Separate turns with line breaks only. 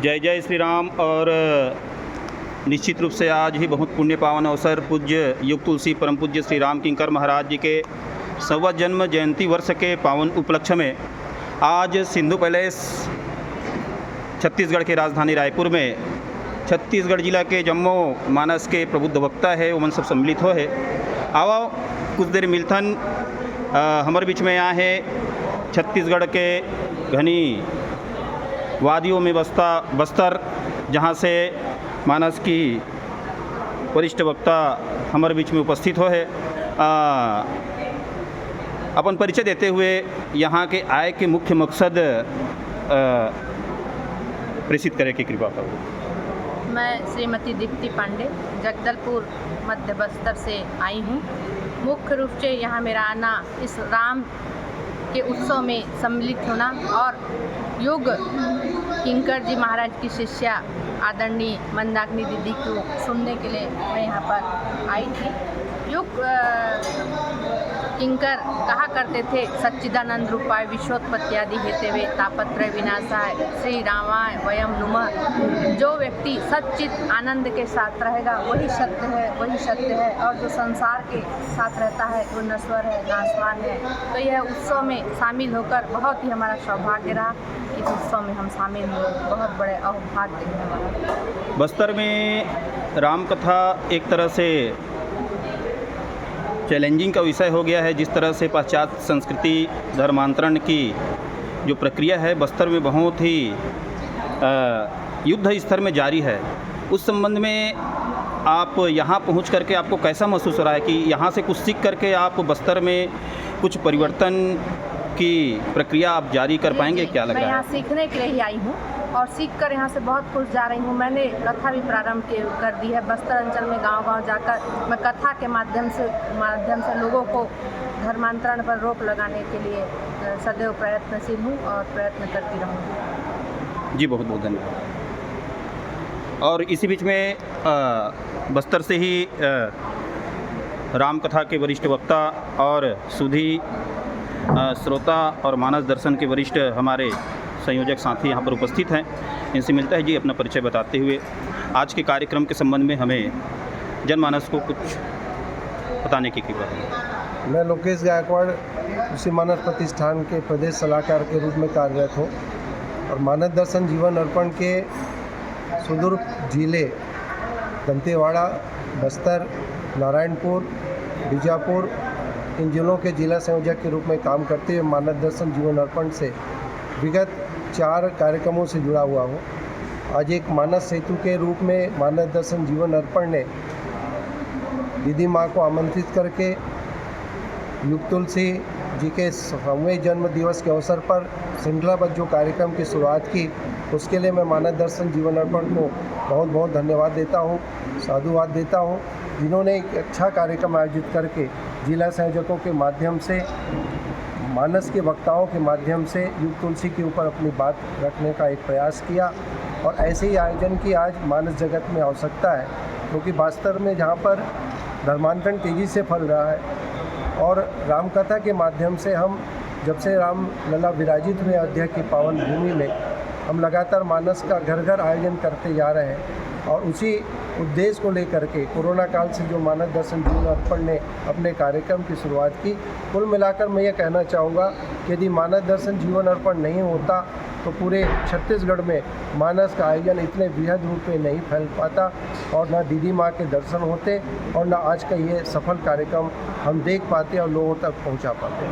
जय जय श्री राम। और निश्चित रूप से आज ही बहुत पुण्य पावन अवसर पूज्य युग तुलसी परम पूज्य श्री राम किंकर महाराज जी के 100वां जन्म जयंती वर्ष के पावन उपलक्ष्य में आज सिंधु पैलेस छत्तीसगढ़ के राजधानी रायपुर में छत्तीसगढ़ जिला के जम्मू मानस के प्रबुद्ध वक्ता है वो मन सब सम्मिलित हो है। आओ कुछ देर मिलथन हमारे बीच में यहाँ है छत्तीसगढ़ के घनी वादियों में बस्तर जहाँ से मानस की वरिष्ठ वक्ता हमारे बीच में उपस्थित हो है। अपन परिचय देते हुए यहाँ के आय के मुख्य मकसद प्रेषित करे की कृपा करो।
मैं श्रीमती दीप्ति पांडे जगदलपुर मध्य बस्तर से आई हूँ। मुख्य रूप से यहाँ मेरा आना इस राम के उत्सव में सम्मिलित होना और युग किंकर जी महाराज की शिष्या आदरणीय मंदाकिनी दीदी को सुनने के लिए मैं यहाँ पर आई थी। युग किंकर कहा करते थे सच्चिदानंद रूपाय विश्वोत्पत्त्यादि हेते वे तापत्रय विनाशाय श्री रामाय वयम नुमः। जो व्यक्ति सच्चित आनंद के साथ रहेगा वही सत्य है और जो संसार के साथ रहता है वो नश्वर है, नाशवान है। तो यह उत्सव में शामिल होकर बहुत ही हमारा सौभाग्य रहा। इस उत्सव में हम शामिल हुए, बहुत बड़े अवभाग्य है हमारा।
बस्तर में राम कथा एक तरह से चैलेंजिंग का विषय हो गया है। जिस तरह से पाश्चात्य संस्कृति धर्मांतरण की जो प्रक्रिया है बस्तर में बहुत ही युद्ध स्तर में जारी है। उस संबंध में आप यहाँ पहुँच करके आपको कैसा महसूस हो रहा है कि यहाँ से कुछ सीख करके आप बस्तर में कुछ परिवर्तन की प्रक्रिया आप जारी कर पाएंगे? क्या लग रहा है?
मैं यहाँ सीखने के लिए ही आई हूँ और सीख कर यहाँ से बहुत खुश जा रही हूँ। मैंने कथा भी प्रारंभ कर दी है। बस्तर अंचल में गांव-गांव जाकर मैं कथा के माध्यम से लोगों को धर्मांतरण पर रोक लगाने के लिए सदैव प्रयत्नशील हूँ और प्रयत्न करती रहूँगी।
जी बहुत बहुत धन्यवाद। और इसी बीच में बस्तर से ही राम कथा के वरिष्ठ वक्ता और सुधी श्रोता और मानस दर्शन के वरिष्ठ हमारे संयोजक साथी यहाँ पर उपस्थित हैं। इनसे मिलता है। जी अपना परिचय बताते हुए आज के कार्यक्रम के संबंध में हमें जनमानस को कुछ बताने की कृपा करें।
मैं लोकेश गायकवाड़ उसी मानस प्रतिष्ठान के प्रदेश सलाहकार के रूप में कार्यरत हूँ और मानस दर्शन जीवन अर्पण के सुदूर जिले दंतेवाड़ा, बस्तर, नारायणपुर, बीजापुर इन जिलों के जिला संयोजक के रूप में काम करते हुए मानस दर्शन जीवन अर्पण से विगत 4 कार्यक्रमों से जुड़ा हुआ हूँ। आज एक मानस सेतु के रूप में मानस दर्शन जीवन अर्पण ने दीदी माँ को आमंत्रित करके युग तुलसी जी के 100वें जन्म दिवस के अवसर पर श्रृंखलाबद्ध जो कार्यक्रम की शुरुआत की, उसके लिए मैं मानस दर्शन जीवन अर्पण को बहुत बहुत धन्यवाद देता हूँ, साधुवाद देता हूँ, जिन्होंने एक अच्छा कार्यक्रम आयोजित करके जिला संयोजकों के माध्यम से मानस के वक्ताओं के माध्यम से युग तुलसी के ऊपर अपनी बात रखने का एक प्रयास किया। और ऐसे ही आयोजन की आज मानस जगत में आवश्यकता है, क्योंकि बस्तर में जहाँ पर धर्मांतरण तेज़ी से फैल रहा है और रामकथा के माध्यम से हम जब से राम लला विराजित हुए अयोध्या की पावन भूमि में हम लगातार मानस का घर घर आयोजन करते जा रहे हैं। और उसी उद्देश्य को लेकर के कोरोना काल से जो मानस दर्शन जीवन अर्पण ने अपने कार्यक्रम की शुरुआत की, कुल मिलाकर मैं ये कहना चाहूँगा कि यदि मानस दर्शन जीवन अर्पण नहीं होता तो पूरे छत्तीसगढ़ में मानस का आयोजन इतने वृहद रूप में नहीं फैल पाता और ना दीदी माँ के दर्शन होते और ना आज का ये सफल कार्यक्रम हम देख पाते और लोगों तक पहुँचा पाते।